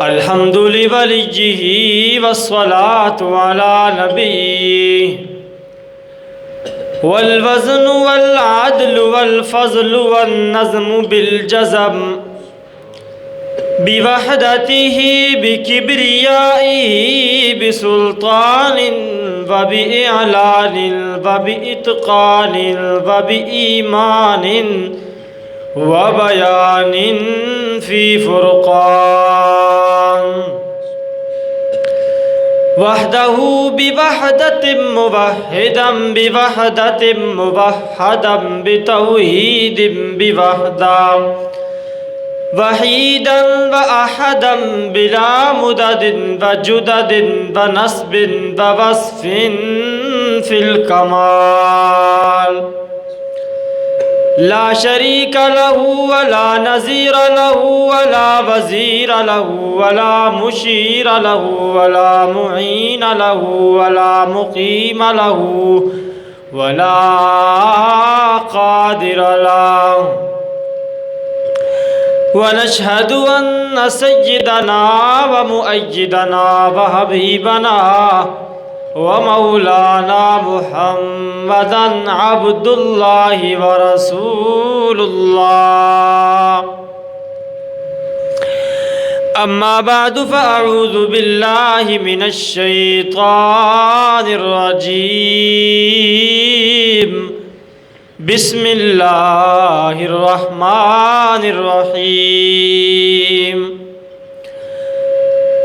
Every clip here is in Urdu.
الحمد لوليه والصلاة على نبيه والوزن والعدل والفضل والنظم بالجزم بوحدته بكبريائه بسلطان وبإعلان وبإتقان وبإيمان وبيان في فرقان وحده بوحدة موحدا بوحدة موحدا بتوحيد بوحدة وحيدا وأحدا بلا مدد وجدد ونسب ووصف في الكمال لا شريك له ولا نظير له ولا وزير له ولا مشير له ولا معين له ولا مقيم له ولا قادر له ونشهد أن سيدنا ومؤيدنا وحبيبنا ومولانا محمدًا عبد الله ورسول الله. أما بعد فأعوذ بالله من الشيطان الرجيم. بسم الله الرحمن الرحيم.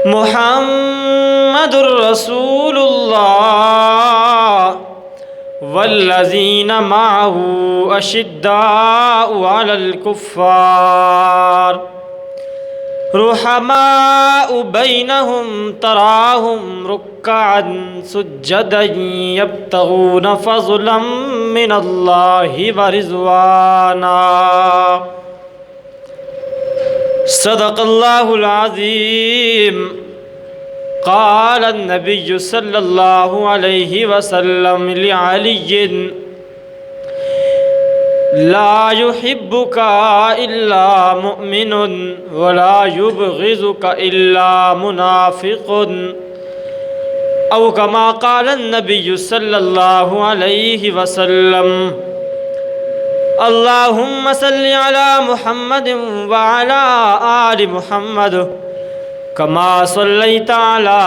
محمد رسول الله والذين معه أشداء على الكفار رحماء بينهم تراهم ركعا سجدا يبتغون فضلا من الله ورضوانا. صدق الله العظيم. قال النبي صلى الله عليه وسلم لعلي لا يحبك إلا مؤمن ولا يبغضك إلا منافق، أو كما قال النبي صلى الله عليه وسلم. اللهم صل على محمد وعلى آل محمد كما صليت على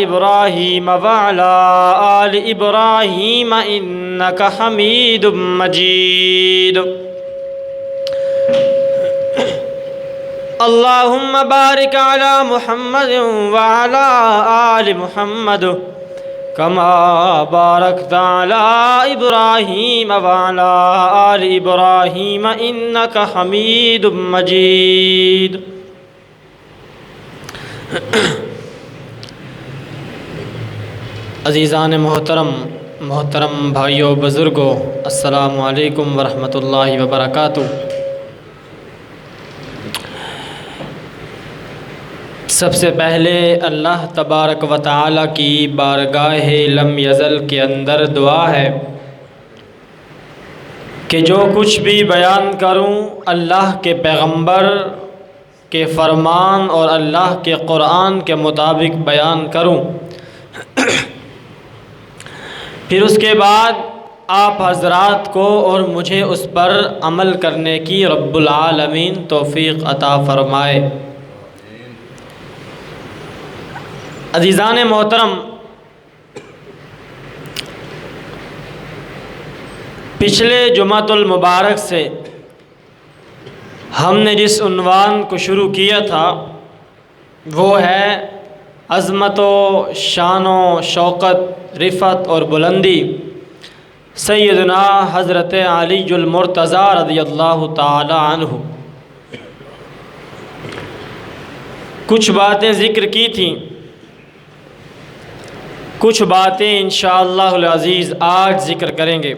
إبراهيم وعلى آل إبراهيم إنك حميد مجيد. اللهم بارك على محمد وعلى آل محمد كما باركت على إبراهيم وعلى آل إبراهيم إنك حميد مجيد. عزیزان محترم بھائیوں بزرگوں، السلام علیکم ورحمۃ اللہ وبرکاتہ۔ سب سے پہلے اللہ تبارک و تعالی کی بارگاہ لم یزل کے اندر دعا ہے کہ جو کچھ بھی بیان کروں اللہ کے پیغمبر کے فرمان اور اللہ کے قرآن کے مطابق بیان کروں، پھر اس کے بعد آپ حضرات کو اور مجھے اس پر عمل کرنے کی رب العالمین توفیق عطا فرمائے۔ عزیزان محترم، پچھلے جمعۃ المبارک سے ہم نے جس عنوان کو شروع کیا تھا وہ ہے عظمت و شان و شوقت، رفعت اور بلندی سیدنا حضرت علی المرتضیٰ رضی اللہ تعالی عنہ۔ کچھ باتیں ذکر کی تھیں، کچھ باتیں انشاءاللہ العزیز آج ذکر کریں گے۔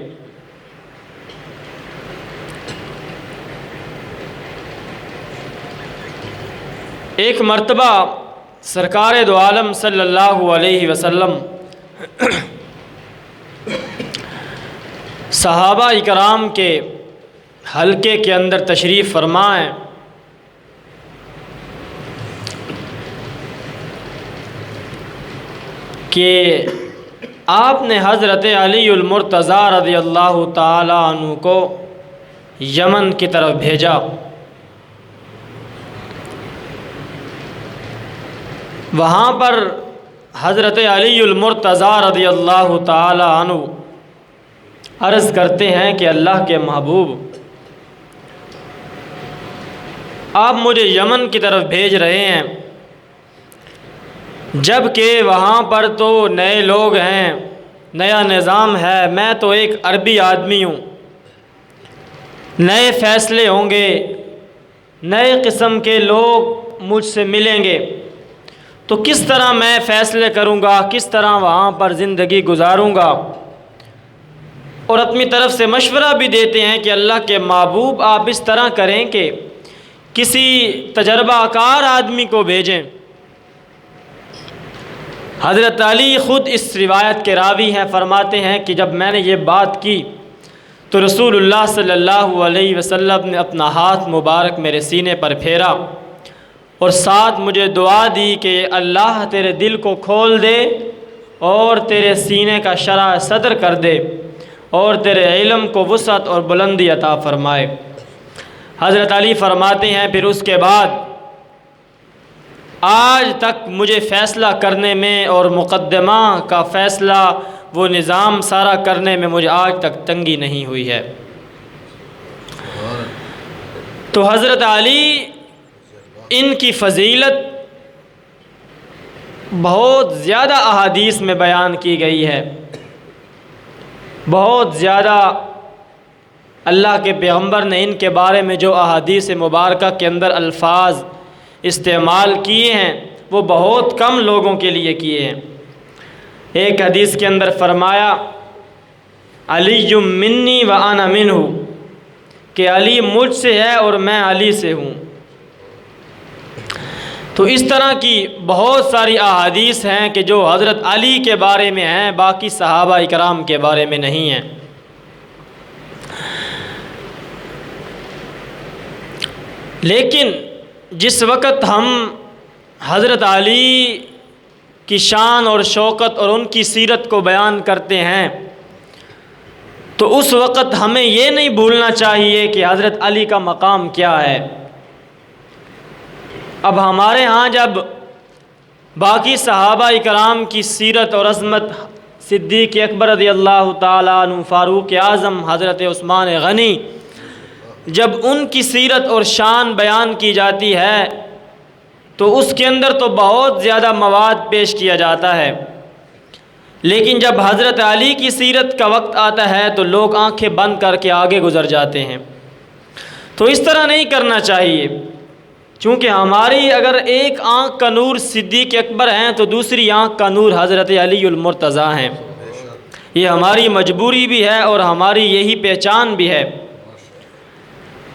ایک مرتبہ سرکار دو عالم صلی اللہ علیہ وسلم صحابہ اکرام کے حلقے کے اندر تشریف فرمائیں کہ آپ نے حضرت علی المرتضیٰ رضی اللہ تعالیٰ عنہ کو یمن کی طرف بھیجا۔ وہاں پر حضرت علی المرتضیٰ رضی اللہ تعالیٰ عنہ عرض کرتے ہیں کہ اللہ کے محبوب، آپ مجھے یمن کی طرف بھیج رہے ہیں، جب کہ وہاں پر تو نئے لوگ ہیں، نیا نظام ہے، میں تو ایک عربی آدمی ہوں، نئے فیصلے ہوں گے، نئے قسم کے لوگ مجھ سے ملیں گے، تو کس طرح میں فیصلے کروں گا، کس طرح وہاں پر زندگی گزاروں گا؟ اور اپنی طرف سے مشورہ بھی دیتے ہیں کہ اللہ کے محبوب آپ اس طرح کریں کہ کسی تجربہ کار آدمی کو بھیجیں۔ حضرت علی خود اس روایت کے راوی ہیں، فرماتے ہیں کہ جب میں نے یہ بات کی تو رسول اللہ صلی اللہ علیہ وسلم نے اپنا ہاتھ مبارک میرے سینے پر پھیرا اور ساتھ مجھے دعا دی کہ اللہ تیرے دل کو کھول دے اور تیرے سینے کا شرح صدر کر دے اور تیرے علم کو وسعت اور بلندی عطا فرمائے۔ حضرت علی فرماتے ہیں پھر اس کے بعد آج تک مجھے فیصلہ کرنے میں اور مقدمہ کا فیصلہ وہ نظام سارا کرنے میں مجھے آج تک تنگی نہیں ہوئی ہے۔ تو حضرت علی ان کی فضیلت بہت زیادہ احادیث میں بیان کی گئی ہے، بہت زیادہ اللہ کے پیغمبر نے ان کے بارے میں جو احادیث مبارکہ کے اندر الفاظ استعمال کیے ہیں وہ بہت کم لوگوں کے لیے کیے ہیں۔ ایک حدیث کے اندر فرمایا علی منی و انا منہ، کہ علی مجھ سے ہے اور میں علی سے ہوں۔ تو اس طرح کی بہت ساری احادیث ہیں کہ جو حضرت علی کے بارے میں ہیں، باقی صحابہ اکرام کے بارے میں نہیں ہیں۔ لیکن جس وقت ہم حضرت علی کی شان اور شوکت اور ان کی سیرت کو بیان کرتے ہیں تو اس وقت ہمیں یہ نہیں بھولنا چاہیے کہ حضرت علی کا مقام کیا ہے۔ اب ہمارے ہاں جب باقی صحابہ اکرام کی سیرت اور عظمت، صدیق اکبر رضی اللہ تعالیٰ عنہ، فاروق اعظم، حضرت عثمان غنی، جب ان کی سیرت اور شان بیان کی جاتی ہے تو اس کے اندر تو بہت زیادہ مواد پیش کیا جاتا ہے، لیکن جب حضرت علی کی سیرت کا وقت آتا ہے تو لوگ آنکھیں بند کر کے آگے گزر جاتے ہیں۔ تو اس طرح نہیں کرنا چاہیے، چونکہ ہماری اگر ایک آنکھ کا نور صدیق اکبر ہیں تو دوسری آنکھ کا نور حضرت علی المرتضیٰ ہیں۔ یہ ہماری مجبوری بھی ہے اور ہماری یہی پہچان بھی ہے۔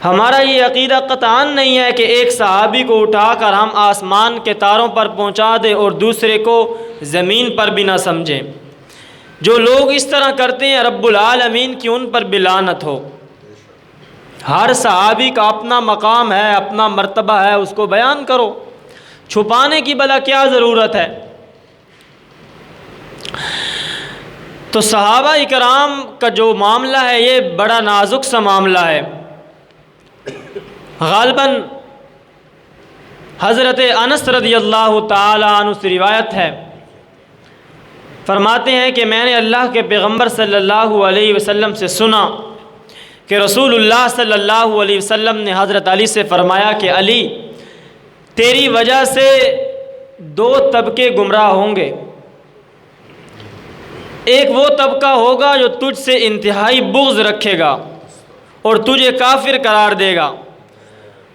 ہمارا یہ عقیدہ قطعاً نہیں ہے کہ ایک صحابی کو اٹھا کر ہم آسمان کے تاروں پر پہنچا دیں اور دوسرے کو زمین پر بھی نہ سمجھیں۔ جو لوگ اس طرح کرتے ہیں رب العالمین کی ان پر بلعنت ہو۔ ہر صحابی کا اپنا مقام ہے، اپنا مرتبہ ہے، اس کو بیان کرو، چھپانے کی بلا کیا ضرورت ہے؟ تو صحابہ اکرام کا جو معاملہ ہے یہ بڑا نازک سا معاملہ ہے۔ غالباً حضرت انس رضی اللہ تعالی عنہ سے روایت ہے، فرماتے ہیں کہ میں نے اللہ کے پیغمبر صلی اللہ علیہ وسلم سے سنا کہ رسول اللہ صلی اللہ علیہ وسلم نے حضرت علی سے فرمایا کہ علی، تیری وجہ سے دو طبقے گمراہ ہوں گے۔ ایک وہ طبقہ ہوگا جو تجھ سے انتہائی بغض رکھے گا اور تجھے کافر قرار دے گا،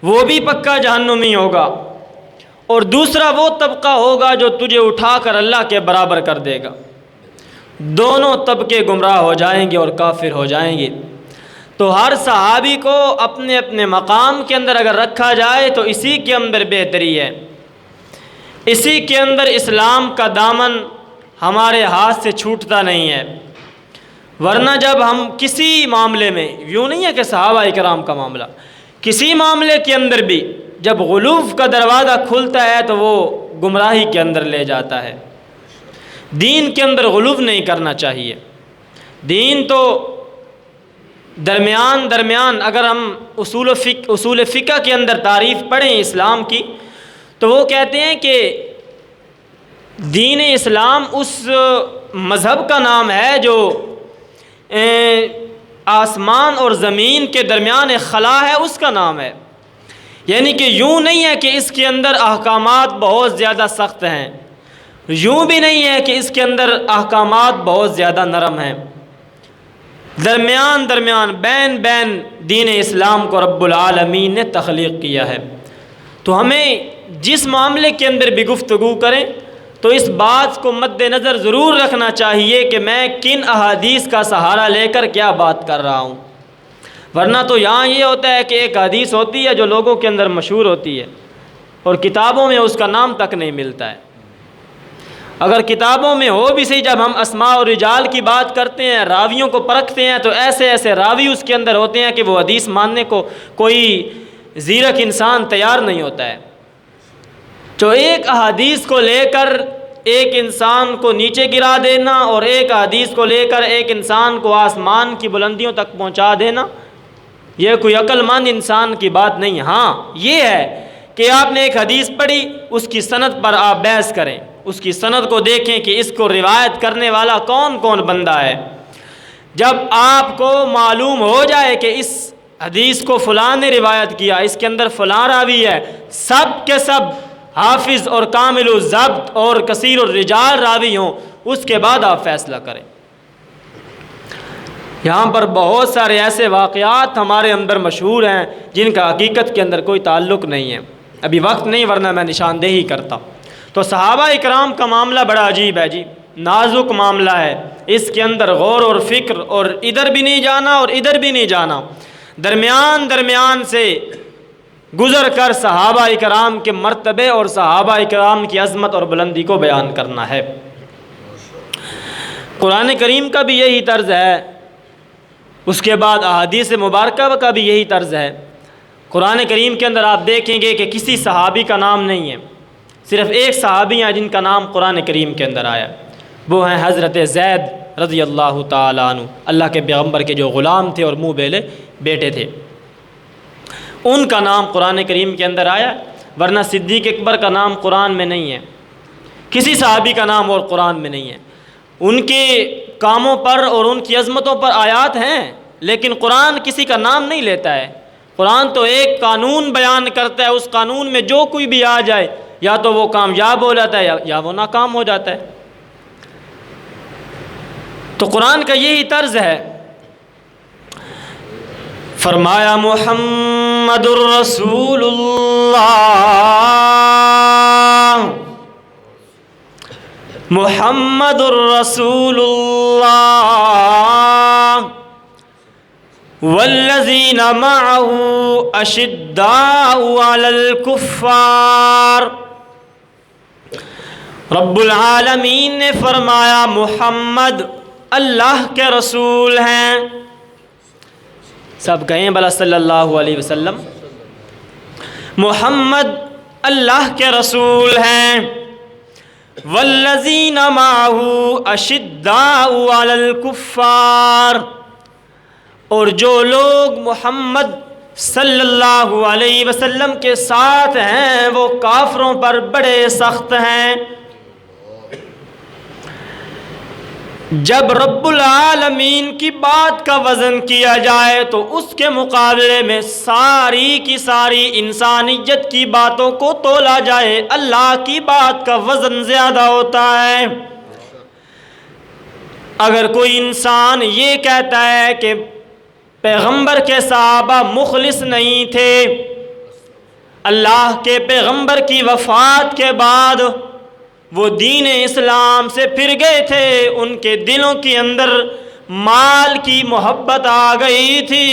وہ بھی پکا جہنمی ہوگا، اور دوسرا وہ طبقہ ہوگا جو تجھے اٹھا کر اللہ کے برابر کر دے گا۔ دونوں طبقے گمراہ ہو جائیں گے اور کافر ہو جائیں گے۔ تو ہر صحابی کو اپنے اپنے مقام کے اندر اگر رکھا جائے تو اسی کے اندر بہتری ہے، اسی کے اندر اسلام کا دامن ہمارے ہاتھ سے چھوٹتا نہیں ہے۔ ورنہ جب ہم کسی معاملے میں، یوں نہیں ہے کہ صحابہ اکرام کا معاملہ، کسی معاملے کے اندر بھی جب غلوف کا دروازہ کھلتا ہے تو وہ گمراہی کے اندر لے جاتا ہے۔ دین کے اندر غلو نہیں کرنا چاہیے۔ دین تو درمیان اگر ہم اصول فقہ کے اندر تعریف پڑھیں اسلام کی تو وہ کہتے ہیں کہ دین اسلام اس مذہب کا نام ہے جو آسمان اور زمین کے درمیان خلا ہے، اس کا نام ہے۔ یعنی کہ یوں نہیں ہے کہ اس کے اندر احکامات بہت زیادہ سخت ہیں، یوں بھی نہیں ہے کہ اس کے اندر احکامات بہت زیادہ نرم ہیں، درمیان بین دین اسلام کو رب العالمین نے تخلیق کیا ہے۔ تو ہمیں جس معاملے کے اندر بھی گفتگو کریں تو اس بات کو مد نظر ضرور رکھنا چاہیے کہ میں کن احادیث کا سہارا لے کر کیا بات کر رہا ہوں، ورنہ تو یہاں یہ ہوتا ہے کہ ایک حدیث ہوتی ہے جو لوگوں کے اندر مشہور ہوتی ہے اور کتابوں میں اس کا نام تک نہیں ملتا ہے۔ اگر کتابوں میں ہو بھی صحیح، جب ہم اسماء اور رجال کی بات کرتے ہیں، راویوں کو پرکھتے ہیں، تو ایسے راوی اس کے اندر ہوتے ہیں کہ وہ حدیث ماننے کو کوئی زیرک انسان تیار نہیں ہوتا ہے۔ تو ایک احادیث کو لے کر ایک انسان کو نیچے گرا دینا اور ایک حدیث کو لے کر ایک انسان کو آسمان کی بلندیوں تک پہنچا دینا، یہ کوئی عقل مند انسان کی بات نہیں ہے۔ ہاں یہ ہے کہ آپ نے ایک حدیث پڑھی، اس کی سند پر آپ بحث کریں، اس کی سند کو دیکھیں کہ اس کو روایت کرنے والا کون بندہ ہے۔ جب آپ کو معلوم ہو جائے کہ اس حدیث کو فلاں نے روایت کیا، اس کے اندر فلاں راوی ہے، سب کے سب حافظ اور کامل الضبط اور کثیر الرجال راوی ہوں، اس کے بعد آپ فیصلہ کریں۔ یہاں پر بہت سارے ایسے واقعات ہمارے اندر مشہور ہیں جن کا حقیقت کے اندر کوئی تعلق نہیں ہے، ابھی وقت نہیں ورنہ میں نشاندہی کرتا۔ تو صحابہ اکرام کا معاملہ بڑا عجیب ہے جی، نازک معاملہ ہے، اس کے اندر غور اور فکر اور ادھر بھی نہیں جانا اور ادھر بھی نہیں جانا، درمیان سے گزر کر صحابہ اکرام کے مرتبے اور صحابہ اکرام کی عظمت اور بلندی کو بیان کرنا ہے۔ قرآن کریم کا بھی یہی طرز ہے، اس کے بعد احادیث مبارکہ کا بھی یہی طرز ہے۔ قرآن کریم کے اندر آپ دیکھیں گے کہ کسی صحابی کا نام نہیں ہے، صرف ایک صحابی ہیں جن کا نام قرآن کریم کے اندر آیا، وہ ہیں حضرت زید رضی اللہ تعالیٰ عنہ، اللہ کے پیغمبر کے جو غلام تھے اور منہ بیلے بیٹے تھے، ان کا نام قرآن کریم کے اندر آیا، ورنہ صدیق اکبر کا نام قرآن میں نہیں ہے، کسی صحابی کا نام اور قرآن میں نہیں ہے۔ ان کے کاموں پر اور ان کی عظمتوں پر آیات ہیں، لیکن قرآن کسی کا نام نہیں لیتا ہے۔ قرآن تو ایک قانون بیان کرتا ہے، اس قانون میں جو کوئی بھی آ جائے یا تو وہ کامیاب ہو جاتا ہے یا وہ ناکام ہو جاتا ہے۔ تو قرآن کا یہی طرز ہے۔ فرمایا محمد الرسول اللہ، محمد الرسول اللہ والذین معه اشداء علی الکفار۔ رب العالمین نے فرمایا محمد اللہ کے رسول ہیں، سب کہیں بلا صلی اللہ علیہ وسلم، محمد اللہ کے رسول ہیں، والذین معه اشداء علی الکفار، اور جو لوگ محمد صلی اللہ علیہ وسلم کے ساتھ ہیں وہ کافروں پر بڑے سخت ہیں۔ جب رب العالمین کی بات کا وزن کیا جائے تو اس کے مقابلے میں ساری کی ساری انسانیت کی باتوں کو تولا جائے، اللہ کی بات کا وزن زیادہ ہوتا ہے۔ اگر کوئی انسان یہ کہتا ہے کہ پیغمبر کے صحابہ مخلص نہیں تھے، اللہ کے پیغمبر کی وفات کے بعد وہ دین اسلام سے پھر گئے تھے، ان کے دلوں کے اندر مال کی محبت آ گئی تھی،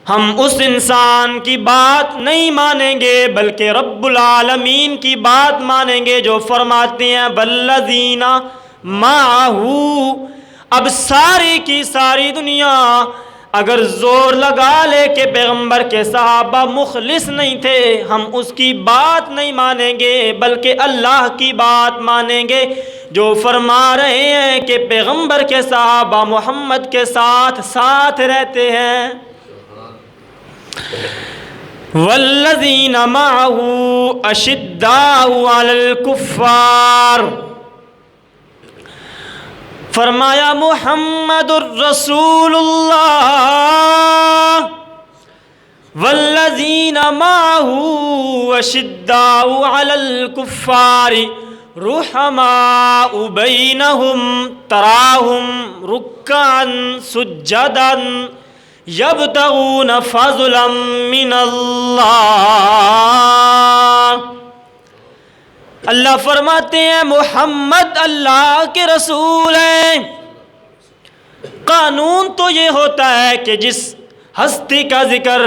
ہم اس انسان کی بات نہیں مانیں گے بلکہ رب العالمین کی بات مانیں گے جو فرماتے ہیں والذین معہ۔ اب ساری کی ساری دنیا اگر زور لگا لے کہ پیغمبر کے صحابہ مخلص نہیں تھے، ہم اس کی بات نہیں مانیں گے بلکہ اللہ کی بات مانیں گے جو فرما رہے ہیں کہ پیغمبر کے صحابہ محمد کے ساتھ رہتے ہیں. والذین معہ اشداء علی الکفار، فرمایا محمد الرسول اللہ والذین معہ اشداء علی الکفار رحماء بینہم تراہم رکعا سجدا یبتغون فضلا من اللہ. اللہ فرماتے ہیں محمد اللہ کے رسول ہیں. قانون تو یہ ہوتا ہے کہ جس ہستی کا ذکر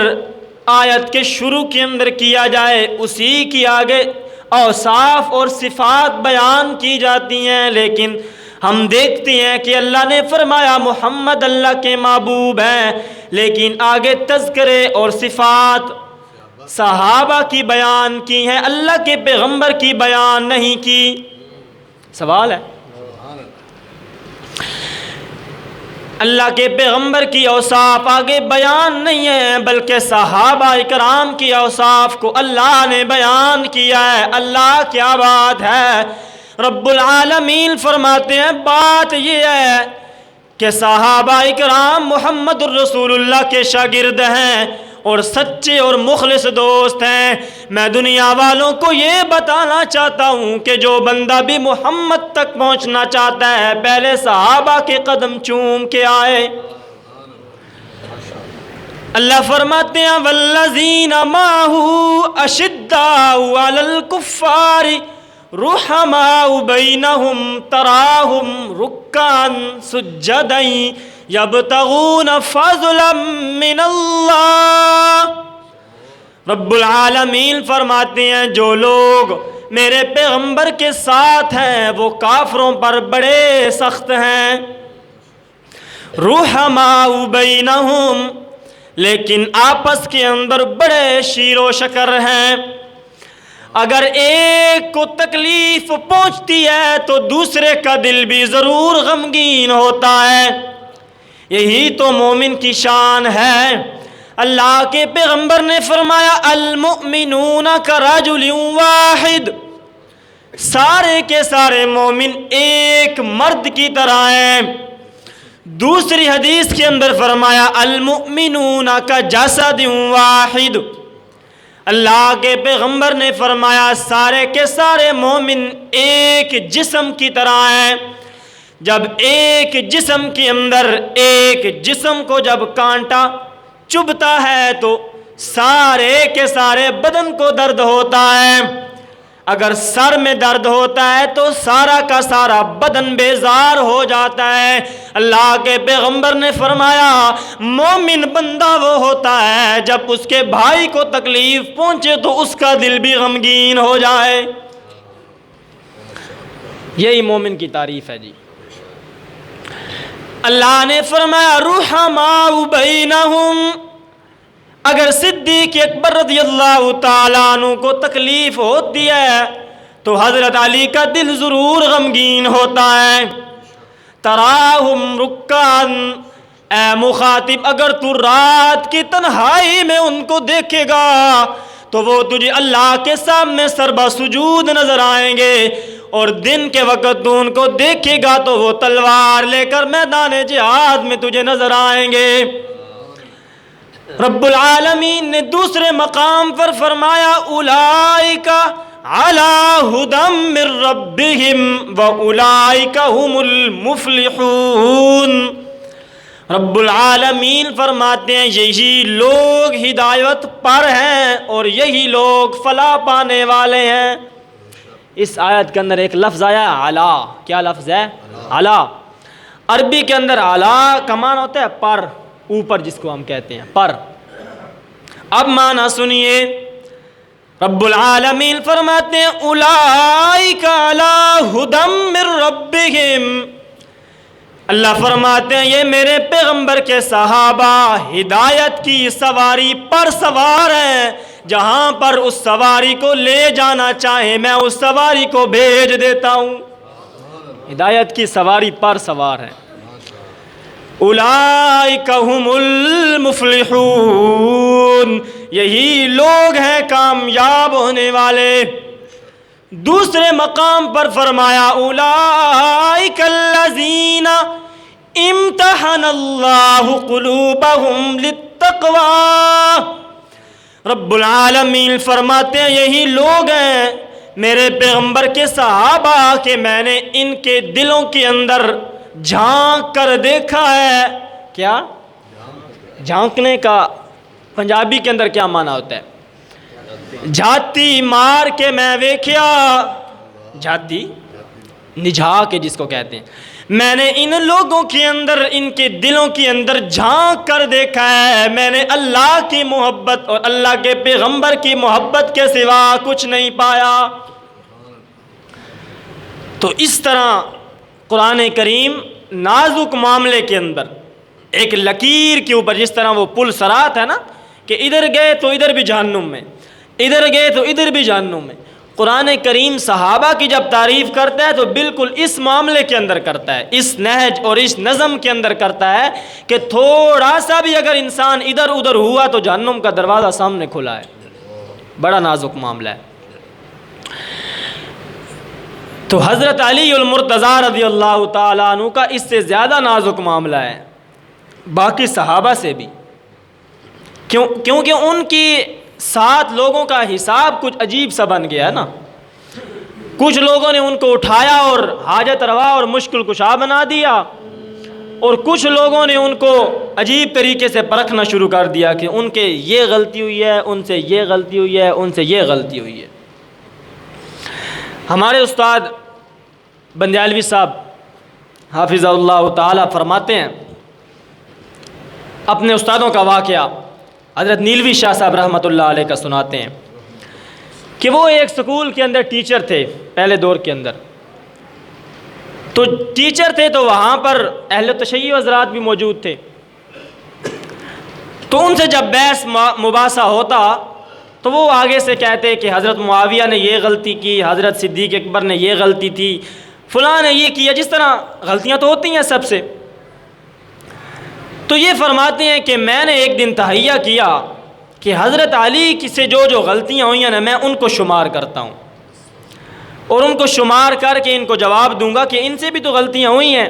آیت کے شروع کے اندر کیا جائے اسی کی آگے اوصاف اور صفات بیان کی جاتی ہیں، لیکن ہم دیکھتے ہیں کہ اللہ نے فرمایا محمد اللہ کے محبوب ہیں، لیکن آگے تذکرے اور صفات صحابہ کی بیان کی ہیں، اللہ کے پیغمبر کی بیان نہیں کی. سوال ہے، اللہ کے پیغمبر کی اوصاف آگے بیان نہیں ہے، بلکہ صحابہ اکرام کی اوصاف کو اللہ نے بیان کیا ہے. اللہ کیا بات ہے. رب العالمین فرماتے ہیں بات یہ ہے کہ صحابہ اکرام محمد الرسول اللہ کے شاگرد ہیں اور سچے اور مخلص دوست ہیں. میں دنیا والوں کو یہ بتانا چاہتا ہوں کہ جو بندہ بھی محمد تک پہنچنا چاہتا ہے پہلے صحابہ کے قدم چوم کے آئے. اللہ فرماتے ہیں والذین معہ اشداء علی الکفار رحماء بینہم تراہم رکعا سجدا یبتغون فضلا من اللہ. رب العالمین فرماتے ہیں جو لوگ میرے پیغمبر کے ساتھ ہیں وہ کافروں پر بڑے سخت ہیں. رحماء بینہم، لیکن آپس کے اندر بڑے شیر و شکر ہیں. اگر ایک کو تکلیف پہنچتی ہے تو دوسرے کا دل بھی ضرور غمگین ہوتا ہے. یہی تو مومن کی شان ہے. اللہ کے پیغمبر نے فرمایا المؤمنون کرجل واحد، سارے کے سارے مومن ایک مرد کی طرح ہیں. دوسری حدیث کے اندر فرمایا المؤمنون کجسد واحد. اللہ کے پیغمبر نے فرمایا سارے کے سارے مومن ایک جسم کی طرح ہیں. جب ایک جسم کے اندر ایک جسم کو جب کانٹا چبھتا ہے تو سارے کے سارے بدن کو درد ہوتا ہے. اگر سر میں درد ہوتا ہے تو سارا کا سارا بدن بیزار ہو جاتا ہے. اللہ کے پیغمبر نے فرمایا مومن بندہ وہ ہوتا ہے جب اس کے بھائی کو تکلیف پہنچے تو اس کا دل بھی غمگین ہو جائے. یہی مومن کی تعریف ہے جی. اللہ نے فرمایا رحماء بینہم. اگر صدیق اکبر رضی اللہ تعالیٰ عنہ کو تکلیف ہوتی ہے تو حضرت علی کا دل ضرور غمگین ہوتا ہے. تراہم رکعا، اے مخاطب اگر تو رات کی تنہائی میں ان کو دیکھے گا تو وہ تجھے اللہ کے سامنے سربا سجود نظر آئیں گے، اور دن کے وقت تو ان کو دیکھے گا تو وہ تلوار لے کر میدان جہاد میں تجھے نظر آئیں گے. رب العالمین نے دوسرے مقام پر فرمایا اولئک علی ھدی من ربہم واولئک ھم المفلحون. رب العالمین فرماتے ہیں یہی لوگ ہدایت پر ہیں اور یہی لوگ فلاح پانے والے ہیں. اس آیت کے اندر ایک لفظ آیا اعلیٰ. کیا لفظ ہے؟ اعلیٰ. عربی کے اندر اعلیٰ کا معنی ہوتا ہے پر، اوپر، جس کو ہم کہتے ہیں پر. اب معنی سنیے. رب العالمین فرماتے ہیں اولئک علی ھدی من ربہم. اللہ فرماتے ہیں یہ میرے پیغمبر کے صحابہ ہدایت کی سواری پر سوار ہیں. جہاں پر اس سواری کو لے جانا چاہے میں اس سواری کو بھیج دیتا ہوں. ہدایت کی سواری پر سوار ہیں۔ اولئک ھم المفلحون، یہی لوگ ہیں کامیاب ہونے والے۔ دوسرے مقام پر فرمایا اولئک الذین امتحن اللہ قلوبہم للتقوی، رب العالمین فرماتے ہیں یہی لوگ ہیں میرے پیغمبر کے صحابہ کہ میں نے ان کے دلوں کے اندر جھانک کر دیکھا ہے۔ کیا جھانکنے کا پنجابی کے اندر کیا معنی ہوتا ہے؟ جھاتی مار کے میں ویکھیا، جھاتی نجھا کے جس کو کہتے ہیں، میں نے ان لوگوں کے اندر، ان کے دلوں کے اندر جھانک کر دیکھا ہے، میں نے اللہ کی محبت اور اللہ کے پیغمبر کی محبت کے سوا کچھ نہیں پایا۔ تو اس طرح قرآن کریم نازک معاملے کے اندر ایک لکیر کے اوپر، جس طرح وہ پل صراط ہے نا کہ ادھر گئے تو ادھر بھی جہنم میں، ادھر گئے تو ادھر بھی جہنم میں، قرآن کریم صحابہ کی جب تعریف کرتا ہے تو بالکل اس معاملے کے اندر کرتا ہے، اس نہج اور اس نظم کے اندر کرتا ہے کہ تھوڑا سا بھی اگر انسان ادھر ادھر ہوا تو جہنم کا دروازہ سامنے کھلا ہے۔ بڑا نازک معاملہ ہے۔ تو حضرت علی المرتضیٰ رضی اللہ تعالیٰ عنہ کا اس سے زیادہ نازک معاملہ ہے باقی صحابہ سے بھی، کیونکہ ان کی 7 لوگوں کا حساب کچھ عجیب سا بن گیا ہے نا۔ کچھ لوگوں نے ان کو اٹھایا اور حاجت روا اور مشکل کشا بنا دیا، اور کچھ لوگوں نے ان کو عجیب طریقے سے پرکھنا شروع کر دیا کہ ان کے یہ غلطی ہوئی ہے، ان سے یہ غلطی ہوئی ہے، ان سے یہ غلطی ہوئی ہے۔ ہمارے استاد بندیالوی صاحب حافظہ اللہ تعالی فرماتے ہیں، اپنے استادوں کا واقعہ حضرت نیلوی شاہ صاحب رحمۃ اللہ علیہ کا سناتے ہیں کہ وہ ایک سکول کے اندر ٹیچر تھے پہلے دور کے اندر۔ تو ٹیچر تھے تو وہاں پر اہل تشیع حضرات بھی موجود تھے، تو ان سے جب بحث مباحثہ ہوتا تو وہ آگے سے کہتے کہ حضرت معاویہ نے یہ غلطی کی، حضرت صدیق اکبر نے یہ غلطی تھی، فلاں نے یہ کیا، جس طرح غلطیاں تو ہوتی ہیں سب سے۔ تو یہ فرماتے ہیں کہ میں نے ایک دن تہیہ کیا کہ حضرت علی کی سے جو غلطیاں ہوئی ہیں نا میں ان کو شمار کرتا ہوں، اور ان کو شمار کر کے ان کو جواب دوں گا کہ ان سے بھی تو غلطیاں ہوئی ہیں۔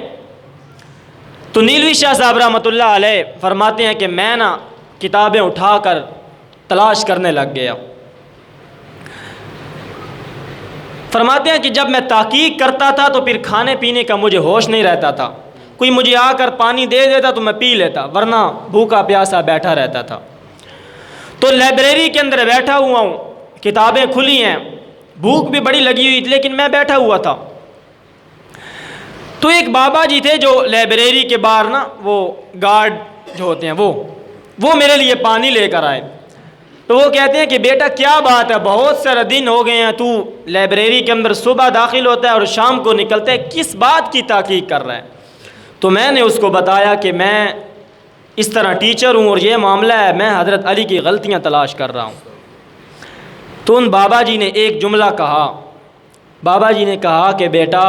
تو نیلوی شاہ صاحب رحمۃ اللہ علیہ فرماتے ہیں کہ میں نا کتابیں اٹھا کر تلاش کرنے لگ گیا۔ فرماتے ہیں کہ جب میں تحقیق کرتا تھا تو پھر کھانے پینے کا مجھے ہوش نہیں رہتا تھا، کوئی مجھے آ کر پانی دے دیتا تو میں پی لیتا، ورنہ بھوکا پیاسا بیٹھا رہتا تھا۔ تو لائبریری کے اندر بیٹھا ہوا ہوں، کتابیں کھلی ہیں، بھوک بھی بڑی لگی ہوئی تھی لیکن میں بیٹھا ہوا تھا۔ تو ایک بابا جی تھے جو لائبریری کے باہر نا وہ گارڈ جو ہوتے ہیں وہ میرے لیے پانی لے کر آئے۔ تو وہ کہتے ہیں کہ بیٹا کیا بات ہے، بہت سارے دن ہو گئے ہیں تو لائبریری کے اندر صبح داخل ہوتا ہے اور شام کو نکلتا ہے، کس بات کی تحقیق کر رہا ہے؟ تو میں نے اس کو بتایا کہ میں اس طرح ٹیچر ہوں اور یہ معاملہ ہے، میں حضرت علی کی غلطیاں تلاش کر رہا ہوں۔ تو ان بابا جی نے ایک جملہ کہا، بابا جی نے کہا کہ بیٹا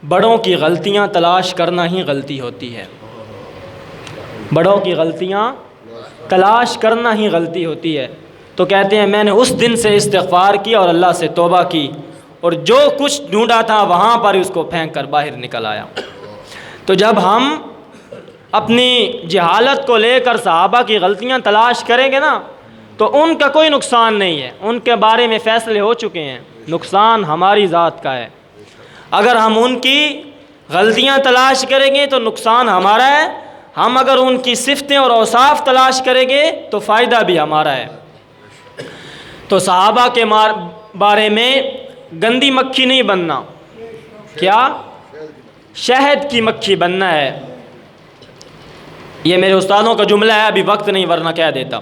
بڑوں کی غلطیاں تلاش کرنا ہی غلطی ہوتی ہے، بڑوں کی غلطیاں تلاش کرنا ہی غلطی ہوتی ہے۔ تو کہتے ہیں میں نے اس دن سے استغفار کیا اور اللہ سے توبہ کی، اور جو کچھ ڈھونڈا تھا وہاں پر اس کو پھینک کر باہر نکل آیا۔ تو جب ہم اپنی جہالت کو لے کر صحابہ کی غلطیاں تلاش کریں گے نا تو ان کا کوئی نقصان نہیں ہے، ان کے بارے میں فیصلے ہو چکے ہیں، نقصان ہماری ذات کا ہے۔ اگر ہم ان کی غلطیاں تلاش کریں گے تو نقصان ہمارا ہے، ہم اگر ان کی صفتیں اور اوصاف تلاش کریں گے تو فائدہ بھی ہمارا ہے۔ تو صحابہ کے بارے میں گندی مکھی نہیں بننا، کیا شہد کی مکھی بننا ہے۔ یہ میرے استادوں کا جملہ ہے، ابھی وقت نہیں ورنہ کہہ دیتا۔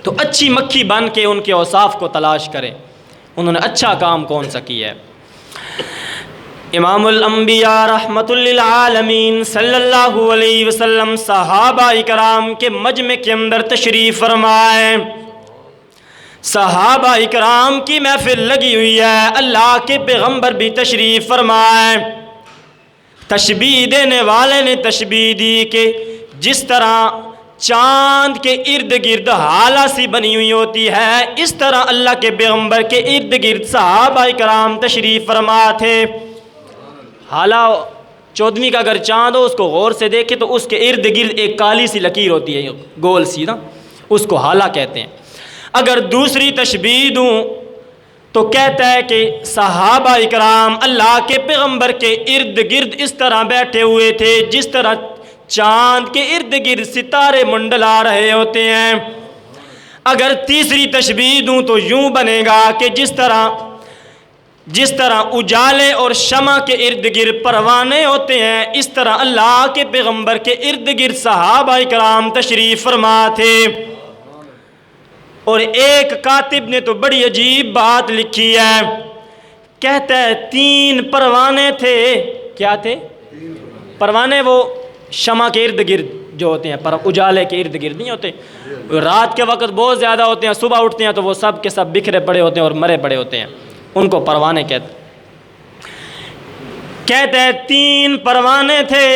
تو اچھی مکھی بن کے ان کے اوصاف کو تلاش کریں، انہوں نے اچھا کام کون سا کیا ہے۔ امام الانبیاء رحمت للعالمین صلی اللہ علیہ وسلم صحابہ کرام کے مجمع کے اندر تشریف فرمائے۔ صحابہ اکرام کی محفل لگی ہوئی ہے، اللہ کے پیغمبر بھی تشریف فرمائے۔ تشبیہ دینے والے نے تشبیہ دی کہ جس طرح چاند کے ارد گرد ہالہ سی بنی ہوئی ہوتی ہے، اس طرح اللہ کے پیغمبر کے ارد گرد صحابہ اکرام تشریف فرما تھے۔ ہالہ 14ویں کا اگر چاند ہو، اس کو غور سے دیکھے تو اس کے ارد گرد ایک کالی سی لکیر ہوتی ہے، گول سی نا، اس کو ہالہ کہتے ہیں۔ اگر دوسری تشبیہ دوں تو کہتا ہے کہ صحابہ اکرام اللہ کے پیغمبر کے ارد گرد اس طرح بیٹھے ہوئے تھے جس طرح چاند کے ارد گرد ستارے منڈلا رہے ہوتے ہیں۔ اگر تیسری تشبیہ دوں تو یوں بنے گا کہ جس طرح اجالے اور شمع کے ارد گرد پروانے ہوتے ہیں، اس طرح اللہ کے پیغمبر کے ارد گرد صحابہ اکرام تشریف فرما تھے۔ اور ایک کاتب نے تو بڑی عجیب بات لکھی ہے، کہتا ہے 3 پروانے تھے۔ کیا تھے؟ پروانے وہ شمع کے ارد گرد جو ہوتے ہیں، پر اجالے کے ارد گرد نہیں ہوتے، رات کے وقت بہت زیادہ ہوتے ہیں، صبح اٹھتے ہیں تو وہ سب کے سب بکھرے پڑے ہوتے ہیں اور مرے پڑے ہوتے ہیں، ان کو پروانے کہتے ہیں۔ کہتے ہیں 3 پروانے تھے،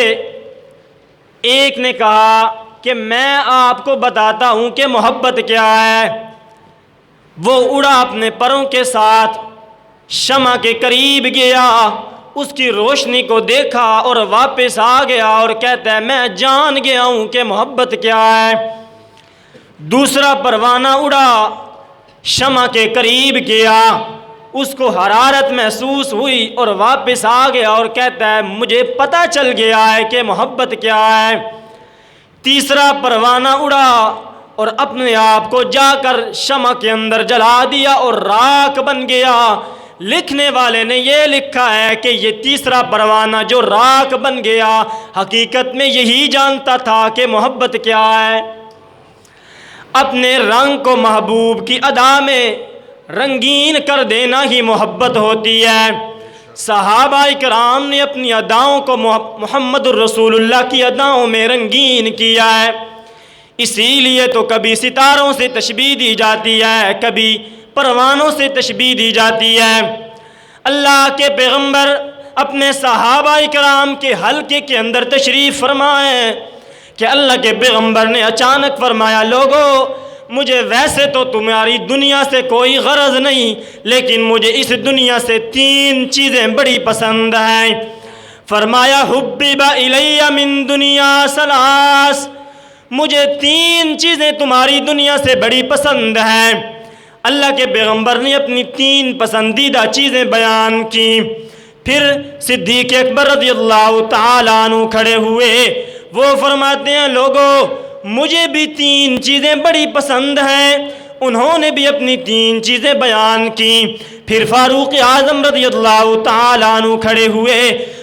ایک نے کہا کہ میں آپ کو بتاتا ہوں کہ محبت کیا ہے۔ وہ اڑا اپنے پروں کے ساتھ شمع کے قریب گیا، اس کی روشنی کو دیکھا اور واپس آ گیا اور کہتا ہے میں جان گیا ہوں کہ محبت کیا ہے۔ دوسرا پروانہ اڑا، شمع کے قریب گیا، اس کو حرارت محسوس ہوئی اور واپس آ گیا اور کہتا ہے مجھے پتہ چل گیا ہے کہ محبت کیا ہے۔ تیسرا پروانہ اڑا اور اپنے آپ کو جا کر شمع کے اندر جلا دیا اور راکھ بن گیا۔ لکھنے والے نے یہ لکھا ہے کہ یہ تیسرا پروانہ جو راکھ بن گیا حقیقت میں یہی جانتا تھا کہ محبت کیا ہے۔ اپنے رنگ کو محبوب کی ادا میں رنگین کر دینا ہی محبت ہوتی ہے۔ صحابہ اکرام نے اپنی اداؤں کو محمد الرسول اللہ کی اداؤں میں رنگین کیا ہے۔ اسی لیے تو کبھی ستاروں سے تشبیہ دی جاتی ہے، کبھی پروانوں سے تشبیہ دی جاتی ہے۔ اللہ کے پیغمبر اپنے صحابہ اکرام کے حلقے کے اندر تشریف فرمائے کہ اللہ کے پیغمبر نے اچانک فرمایا لوگو مجھے ویسے تو تمہاری دنیا سے کوئی غرض نہیں، لیکن مجھے اس دنیا سے 3 چیزیں بڑی پسند ہیں۔ فرمایا حبب الی من دنیا ثلاث، مجھے 3 چیزیں تمہاری دنیا سے بڑی پسند ہیں۔ اللہ کے پیغمبر نے اپنی 3 پسندیدہ چیزیں بیان کی۔ پھر صدیق اکبر رضی اللہ تعالیٰ عنہ کھڑے ہوئے، وہ فرماتے ہیں لوگو مجھے بھی 3 چیزیں بڑی پسند ہیں۔ انہوں نے بھی اپنی 3 چیزیں بیان کی۔ پھر فاروق اعظم رضی اللہ تعالیٰ عنہ کھڑے ہوئے،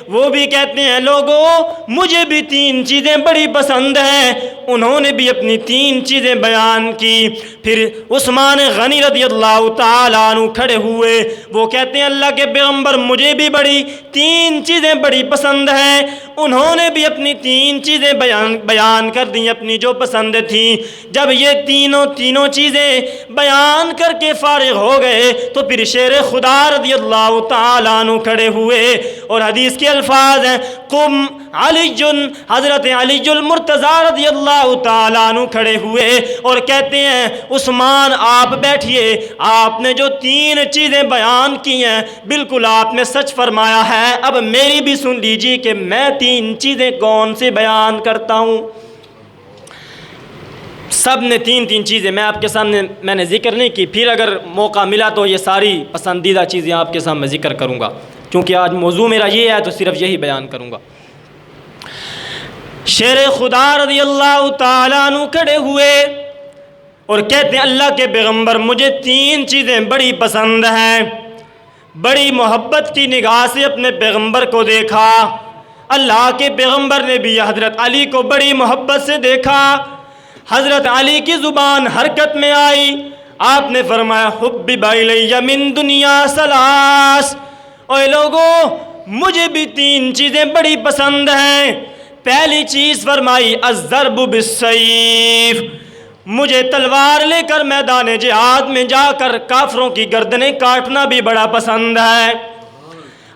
وہ بھی کہتے ہیں لوگو مجھے بھی 3 چیزیں بڑی پسند ہیں۔ انہوں نے بھی اپنی 3 چیزیں بیان کی۔ پھر عثمان غنی رضی اللہ تعالیٰ عنہ کھڑے ہوئے، وہ کہتے ہیں اللہ کے پیغمبر مجھے بھی 3 چیزیں بڑی پسند ہیں۔ انہوں نے بھی اپنی 3 چیزیں بیان کر دیں اپنی جو پسند تھیں۔ جب یہ تینوں چیزیں بیان کر کے فارغ ہو گئے تو پھر شیر خدا رضی اللہ تعالیٰ عنہ کھڑے ہوئے اور حدیث کے الفاظ ہیں قم علی، حضرت علی المرتضیٰ رضی اللہ تعالیٰ عنہ کھڑے ہوئے اور کہتے ہیں عثمان آپ بیٹھیے، آپ نے جو 3 چیزیں بیان کی ہیں بالکل آپ نے سچ فرمایا ہے، اب میری بھی سن لیجیے کہ میں 3 چیزیں کون سی بیان کرتا ہوں۔ سب نے 3 چیزیں میں آپ کے سامنے میں نے ذکر نہیں کی، پھر اگر موقع ملا تو یہ ساری پسندیدہ چیزیں آپ کے سامنے ذکر کروں گا، کیونکہ آج موضوع میرا یہ ہے تو صرف یہی بیان کروں گا۔ شیر خدا رضی اللہ تعالیٰ عنہ کھڑے ہوئے اور کہتے ہیں اللہ کے پیغمبر مجھے 3 چیزیں بڑی پسند ہیں۔ بڑی محبت کی نگاہ سے اپنے پیغمبر کو دیکھا۔ اللہ کے پیغمبر نے بھی حضرت علی کو بڑی محبت سے دیکھا۔ حضرت علی کی زبان حرکت میں آئی، آپ نے فرمایا حبب الی من دنیا ثلاث، اے لوگو مجھے بھی 3 چیزیں بڑی پسند ہیں۔ پہلی چیز فرمائی الضرب بالسیف، مجھے تلوار لے کر میدان جہاد میں جا کر کافروں کی گردنیں کاٹنا بھی بڑا پسند ہے۔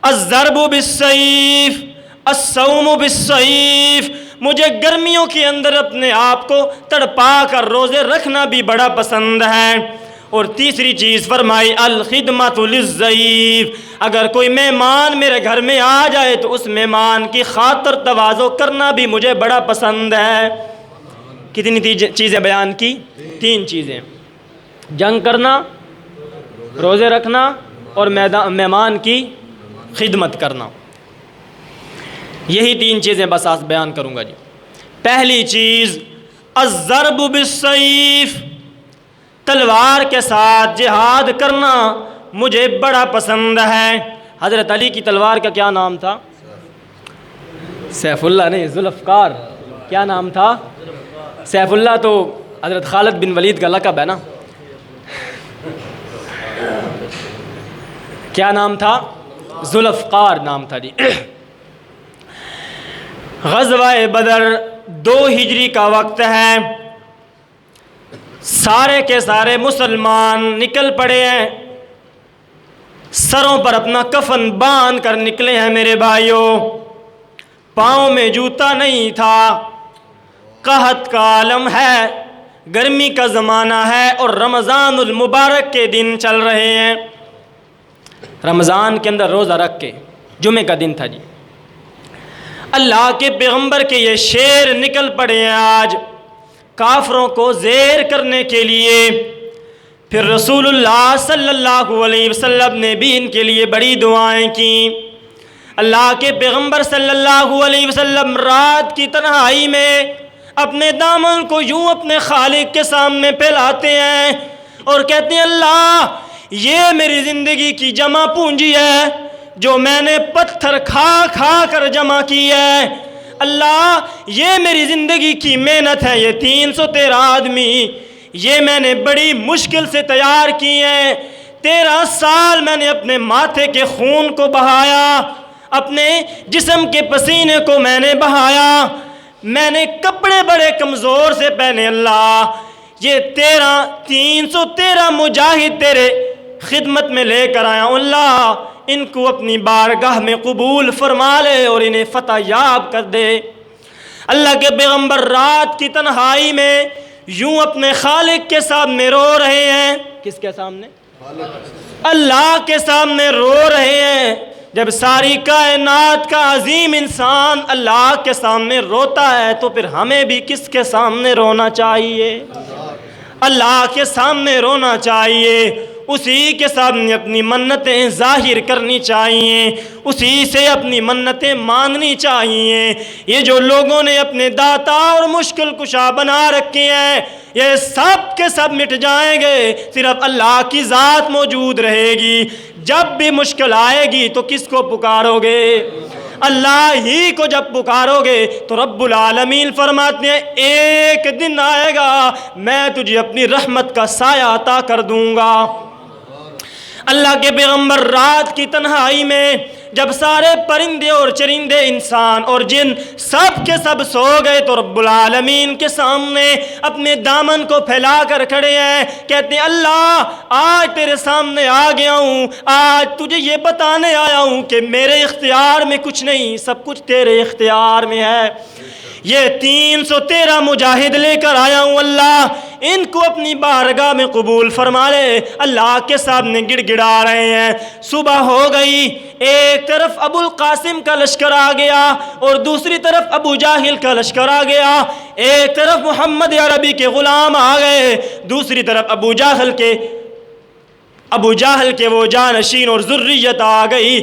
الضرب بالسیف الصوم بالسیف، مجھے گرمیوں کے اندر اپنے آپ کو تڑپا کر روزے رکھنا بھی بڑا پسند ہے۔ اور تیسری چیز فرمائی الخدمۃ للضیف، اگر کوئی مہمان میرے گھر میں آ جائے تو اس مہمان کی خاطر تواضع کرنا بھی مجھے بڑا پسند ہے۔ کتنی چیزیں بیان کی؟ 3 چیزیں، جنگ کرنا، روزے رکھنا اور مہمان کی خدمت کرنا۔ یہی 3 چیزیں بس آج بیان کروں گا جی۔ پہلی چیز الضرب بالسیف، تلوار کے ساتھ جہاد کرنا مجھے بڑا پسند ہے۔ حضرت علی کی تلوار کا کیا نام تھا؟ سیف اللہ نہیں، ذوالفقار۔ کیا نام تھا؟ سیف اللہ تو حضرت خالد بن ولید کا لقب ہے نا۔ کیا نام تھا؟ ذوالفقار نام تھا جی۔ غزوہ بدر 2 ہجری کا وقت ہے، سارے کے سارے مسلمان نکل پڑے ہیں، سروں پر اپنا کفن باندھ کر نکلے ہیں میرے بھائیوں، پاؤں میں جوتا نہیں تھا، قحط کا عالم ہے، گرمی کا زمانہ ہے اور رمضان المبارک کے دن چل رہے ہیں۔ رمضان کے اندر روزہ رکھ کے، جمعے کا دن تھا جی، اللہ کے پیغمبر کے یہ شعر نکل پڑے ہیں آج کافروں کو زیر کرنے کے لیے۔ پھر رسول اللہ صلی اللہ علیہ وسلم نے بھی ان کے لیے بڑی دعائیں کی۔ اللہ کے پیغمبر صلی اللہ علیہ وسلم رات کی تنہائی میں اپنے دامن کو یوں اپنے خالق کے سامنے پھیلاتے ہیں اور کہتے ہیں اللہ یہ میری زندگی کی جمع پونجی ہے جو میں نے پتھر کھا کھا کر جمع کی ہے، اللہ یہ میری زندگی کی محنت ہے، یہ 313 آدمی یہ میں نے بڑی مشکل سے تیار کی ہیں، 13 سال میں نے اپنے ماتھے کے خون کو بہایا، اپنے جسم کے پسینے کو میں نے بہایا، میں نے کپڑے بڑے کمزور سے پہنے، اللہ یہ 313 مجاہد تیرے خدمت میں لے کر آیا ہوں، اللہ ان کو اپنی بارگاہ میں قبول فرما لے اور انہیں فتح یاب کر دے۔ اللہ کے پیغمبر رات کی تنہائی میں یوں اپنے خالق کے سامنے رو رہے ہیں۔ کس کے سامنے؟ اللہ کے سامنے رو رہے ہیں۔ جب ساری کائنات کا عظیم انسان اللہ کے سامنے روتا ہے تو پھر ہمیں بھی کس کے سامنے رونا چاہیے؟ اللہ کے سامنے رونا چاہیے، اسی کے سامنے اپنی منتیں ظاہر کرنی چاہیے، اسی سے اپنی منتیں مانگنی چاہیے۔ یہ جو لوگوں نے اپنے داتا اور مشکل کشا بنا رکھے ہیں یہ سب کے سب مٹ جائیں گے، صرف اللہ کی ذات موجود رہے گی۔ جب بھی مشکل آئے گی تو کس کو پکارو گے؟ اللہ ہی کو جب پکارو گے تو رب العالمین فرماتے ہیں ایک دن آئے گا میں تجھے اپنی رحمت کا سایہ عطا کر دوں گا۔ اللہ کے پیغمبر رات کی تنہائی میں جب سارے پرندے اور چرندے انسان اور جن سب کے سب سو گئے تو رب العالمین کے سامنے اپنے دامن کو پھیلا کر کھڑے ہیں، کہتے ہیں اللہ آج تیرے سامنے آ گیا ہوں، آج تجھے یہ بتانے آیا ہوں کہ میرے اختیار میں کچھ نہیں، سب کچھ تیرے اختیار میں ہے۔ یہ 313 مجاہد لے کر آیا ہوں، اللہ ان کو اپنی بارگاہ میں قبول فرما لے۔ اللہ کے سامنے گڑ گڑا رہے ہیں۔ صبح ہو گئی، ایک طرف ابو القاسم کا لشکر آ گیا اور دوسری طرف ابو جاہل کا لشکر آ گیا، ایک طرف محمد عربی کے غلام آ گئے، دوسری طرف ابو جاہل کے وہ جانشین اور ذریت آ گئی،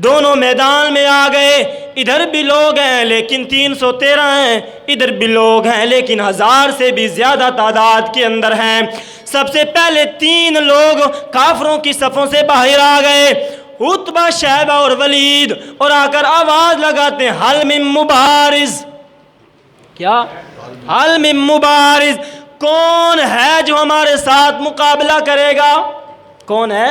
دونوں میدان میں آ گئے۔ ادھر بھی لوگ ہیں لیکن 313 ہیں، ادھر بھی لوگ ہیں لیکن 1000 سے بھی زیادہ تعداد کے اندر ہیں۔ سب سے پہلے 3 لوگ کافروں کی صفوں سے باہر آ گئے، عتبہ، شیبہ اور ولید، اور آ کر آواز لگاتے ہیں حل من مبارز۔ کیا؟ حل من مبارز، کون ہے جو ہمارے ساتھ مقابلہ کرے گا؟ کون ہے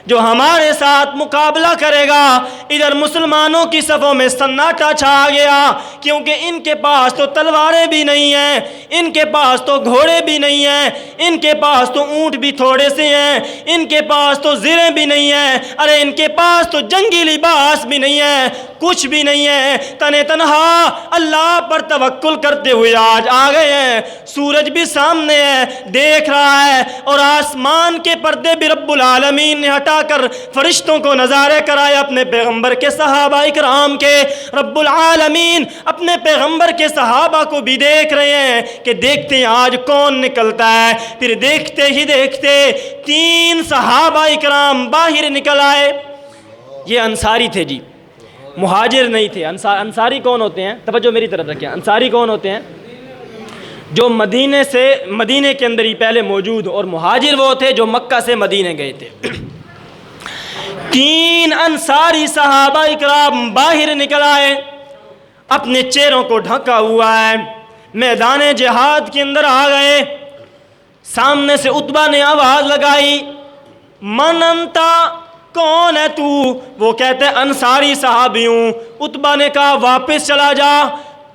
جو ہمارے ساتھ مقابلہ کرے گا۔ ادھر مسلمانوں کی صفوں میں سناٹا چھا گیا، کیونکہ ان کے پاس تو تلواریں بھی نہیں ہیں، ان کے پاس تو گھوڑے بھی نہیں ہیں، ان کے پاس تو اونٹ بھی تھوڑے سے ہیں، ان کے پاس تو زریں بھی نہیں ہیں، ارے ان کے پاس تو جنگی لباس بھی نہیں ہے، کچھ بھی نہیں ہے، تنے تنہا اللہ پر توکل کرتے ہوئے آج آ گئے ہیں۔ سورج بھی سامنے ہے، دیکھ رہا ہے، اور آسمان کے پردے بھی رب العالمین نے ہٹا کر فرشتوں کو نظارے کرائے اپنے پیغمبر کے صحابہ اکرام کے۔ رب العالمین اپنے پیغمبر کے صحابہ کو بھی دیکھ رہے ہیں کہ دیکھتے ہیں آج کون نکلتا ہے۔ پھر دیکھتے ہی دیکھتے 3 صحابہ اکرام باہر نکل آئے۔ یہ انصاری تھے جی، مہاجر نہیں تھے۔ انصاری کون ہوتے ہیں؟ توجہ میری طرف رکھیں۔ انصاری کون ہوتے ہیں؟ جو مدینے کے اندر ہی پہلے موجود، اور مہاجر وہ تھے جو مکہ سے مدینے گئے تھے۔ 3 انصاری صحابہ اکرام باہر نکل آئے، اپنے چہروں کو ڈھکا ہوا ہے، میدان جہاد کے اندر آ گئے۔ سامنے سے عتبہ نے آواز لگائی، من انتا، کون ہے تو؟ وہ کہتے انصاری صحابی ہوں۔ عتبہ نے کہا واپس چلا جا،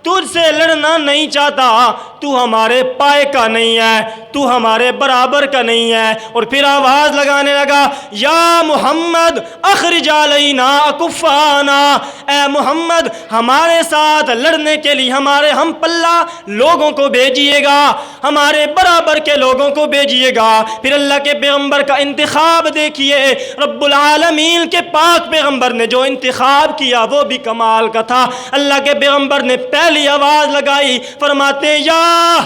تجھ سے لڑنا نہیں چاہتا، تو ہمارے پائے کا نہیں ہے، تو ہمارے برابر کا نہیں ہے۔ اور پھر آواز لگانے لگا، یا محمد اخرج علینا اکفانا، اے محمد ہمارے ساتھ لڑنے کے لیے ہمارے ہم پلہ لوگوں کو بھیجیے گا، ہمارے برابر کے لوگوں کو بھیجیے گا۔ پھر اللہ کے پیغمبر کا انتخاب دیکھیے، رب العالمین کے پاک پیغمبر نے جو انتخاب کیا وہ بھی کمال کا تھا۔ اللہ کے پیغمبر نے پہلی آواز لگائی، فرماتے ہیں یا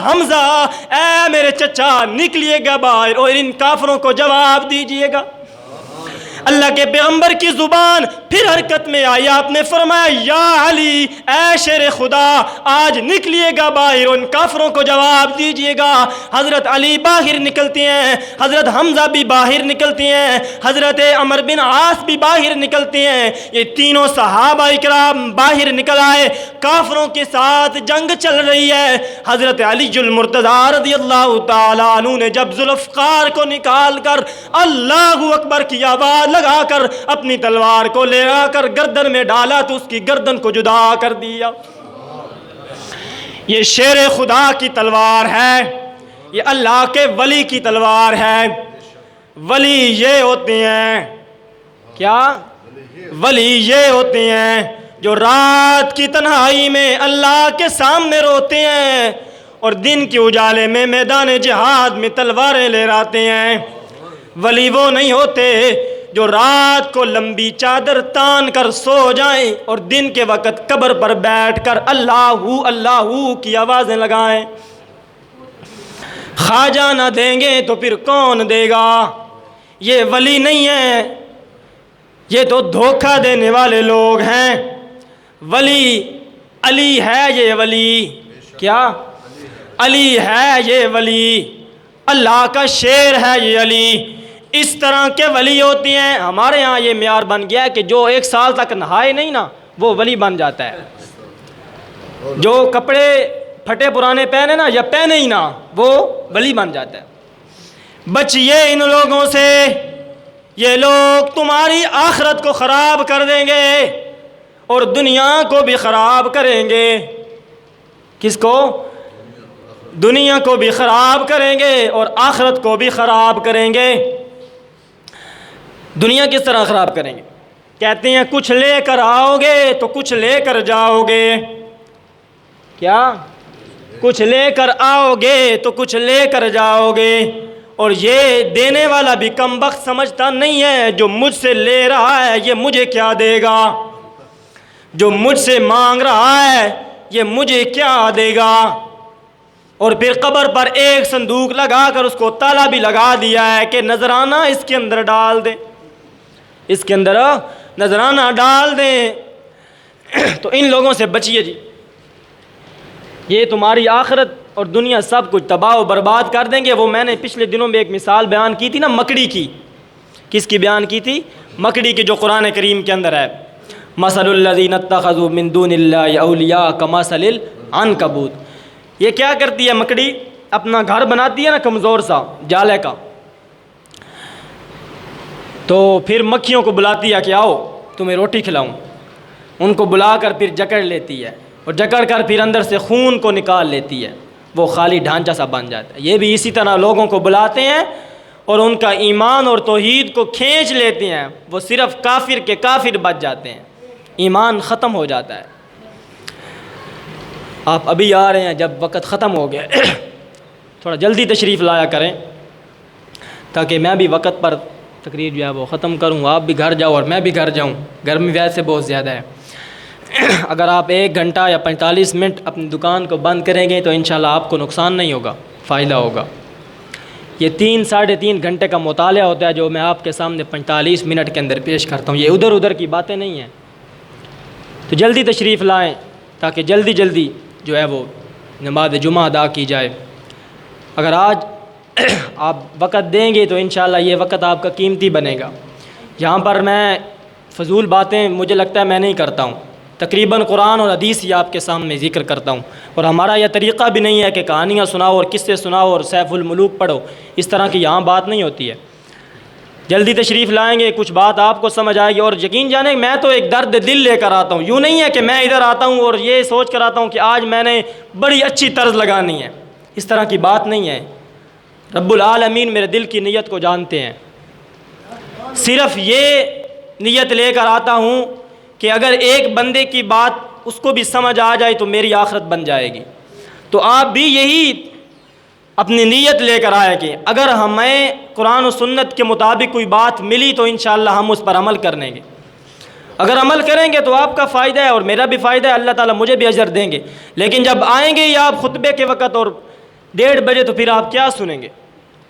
حمزہ، اے میرے چچا نکلیے گا باہر اور ان کافروں کو جواب دیجئے گا۔ اللہ کے پیغمبر کی زبان پھر حرکت میں آئی، آپ نے فرمایا یا علی، اے شیر خدا آج نکلیے گا باہر، ان کافروں کو جواب دیجئے گا۔ حضرت علی باہر نکلتے ہیں، حضرت حمزہ بھی باہر نکلتے ہیں، حضرت عمر بن عاص بھی باہر نکلتے ہیں۔ یہ تینوں صحابہ اکرام باہر نکل آئے، کافروں کے ساتھ جنگ چل رہی ہے۔ حضرت علی المرتضیٰ رضی اللہ تعالیٰ عنہ نے جب ذوالفقار کو نکال کر اللہ اکبر کی آواز لگا کر اپنی تلوار کو لے آ کر گردن میں ڈالا تو اس کی گردن کو جدا کر دیا۔ یہ شیر خدا کی تلوار ہے، یہ اللہ کے ولی کی تلوار ہے۔ ولی یہ ہوتے ہیں، کیا؟ ولی یہ ہوتے ہیں جو رات کی تنہائی میں اللہ کے سامنے روتے ہیں اور دن کے اجالے میں میدان جہاد میں تلواریں لے آتے ہیں۔ ولی وہ نہیں ہوتے جو رات کو لمبی چادر تان کر سو جائیں اور دن کے وقت قبر پر بیٹھ کر اللہ اللہ کی آوازیں لگائیں۔ خواجہ نہ دیں گے تو پھر کون دے گا؟ یہ ولی نہیں ہے، یہ تو دھوکہ دینے والے لوگ ہیں۔ ولی علی ہے، یہ ولی کیا؟ علی ہے یہ ولی، اللہ کا شیر ہے یہ علی۔ اس طرح کے ولی ہوتے ہیں۔ ہمارے ہاں یہ معیار بن گیا ہے کہ جو 1 سال تک نہائے نہیں نا وہ ولی بن جاتا ہے، جو کپڑے پھٹے پرانے پہنے نا یا پہنے ہی نہ وہ ولی بن جاتا ہے۔ بچیے ان لوگوں سے، یہ لوگ تمہاری آخرت کو خراب کر دیں گے اور دنیا کو بھی خراب کریں گے۔ کس کو؟ دنیا کو بھی خراب کریں گے اور آخرت کو بھی خراب کریں گے۔ دنیا کس طرح خراب کریں گے؟ کہتے ہیں کچھ لے کر آؤ گے تو کچھ لے کر جاؤ گے۔ کیا؟ کچھ لے کر آؤ گے تو کچھ لے کر جاؤ گے۔ اور یہ دینے والا بھی کم بخت سمجھتا نہیں ہے، جو مجھ سے لے رہا ہے یہ مجھے کیا دے گا، جو مجھ سے مانگ رہا ہے یہ مجھے کیا دے گا۔ اور پھر قبر پر ایک صندوق لگا کر اس کو تالا بھی لگا دیا ہے کہ نذرانہ اس کے اندر ڈال دیں، اس کے اندر نذرانہ ڈال دیں۔ تو ان لوگوں سے بچیے جی، یہ تمہاری آخرت اور دنیا سب کچھ تباہ و برباد کر دیں گے۔ وہ میں نے پچھلے دنوں میں ایک مثال بیان کی تھی نا، مکڑی کی۔ کس کی بیان کی تھی؟ مکڑی کی، جو قرآن کریم کے اندر ہے، مثل الذین اتخذوا من دون اللہ اولیاء کمثل العنکبوت۔ یہ کیا کرتی ہے مکڑی؟ اپنا گھر بناتی ہے نا کمزور سا جالے کا، تو پھر مکھیوں کو بلاتی ہے کہ آؤ تمہیں روٹی کھلاؤں، ان کو بلا کر پھر جکڑ لیتی ہے، اور جکڑ کر پھر اندر سے خون کو نکال لیتی ہے، وہ خالی ڈھانچہ سا بن جاتا ہے۔ یہ بھی اسی طرح لوگوں کو بلاتے ہیں اور ان کا ایمان اور توحید کو کھینچ لیتے ہیں، وہ صرف کافر کے کافر بچ جاتے ہیں، ایمان ختم ہو جاتا ہے۔ آپ ابھی آ رہے ہیں، جب وقت ختم ہو گیا تھوڑا جلدی تشریف لایا کریں تاکہ میں بھی وقت پر تقریر جو ہے وہ ختم کروں، آپ بھی گھر جاؤ اور میں بھی گھر جاؤں، گرمی ویسے بہت زیادہ ہے۔ اگر آپ 1 گھنٹہ یا 45 منٹ اپنی دکان کو بند کریں گے تو انشاءاللہ آپ کو نقصان نہیں ہوگا، فائدہ ہوگا۔ یہ 3-3.5 گھنٹے کا مطالعہ ہوتا ہے جو میں آپ کے سامنے 45 منٹ کے اندر پیش کرتا ہوں، یہ ادھر ادھر کی باتیں نہیں ہیں۔ تو جلدی تشریف لائیں تاکہ جلدی جلدی جو ہے وہ نماز جمعہ ادا کی جائے۔ اگر آج آپ وقت دیں گے تو انشاءاللہ یہ وقت آپ کا قیمتی بنے گا۔ یہاں پر میں فضول باتیں مجھے لگتا ہے میں نہیں کرتا ہوں، تقریباً قرآن اور حدیث ہی آپ کے سامنے ذکر کرتا ہوں، اور ہمارا یہ طریقہ بھی نہیں ہے کہ کہانیاں سناؤ اور قصے سناؤ اور سیف الملوک پڑھو، اس طرح کی یہاں بات نہیں ہوتی ہے۔ جلدی تشریف لائیں گے، کچھ بات آپ کو سمجھ آئے گی، اور یقین جانیں میں تو ایک درد دل لے کر آتا ہوں، یوں نہیں ہے کہ میں ادھر آتا ہوں اور یہ سوچ کر آتا ہوں کہ آج میں نے بڑی اچھی طرز لگانی ہے، اس طرح کی بات نہیں ہے۔ رب العالمین میرے دل کی نیت کو جانتے ہیں، صرف یہ نیت لے کر آتا ہوں کہ اگر ایک بندے کی بات اس کو بھی سمجھ آ جائے تو میری آخرت بن جائے گی۔ تو آپ بھی یہی اپنی نیت لے کر آئے کہ اگر ہمیں قرآن و سنت کے مطابق کوئی بات ملی تو انشاءاللہ ہم اس پر عمل کر لیں گے، اگر عمل کریں گے تو آپ کا فائدہ ہے اور میرا بھی فائدہ ہے، اللہ تعالیٰ مجھے بھی اجر دیں گے۔ لیکن جب آئیں گے یا آپ خطبے کے وقت اور 1:30 بجے تو پھر آپ کیا سنیں گے؟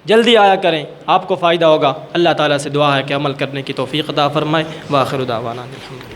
جلدی آیا کریں، آپ کو فائدہ ہوگا۔ اللہ تعالیٰ سے دعا ہے کہ عمل کرنے کی توفیق عطا فرمائے۔ وآخر دعوانا الحمدللہ۔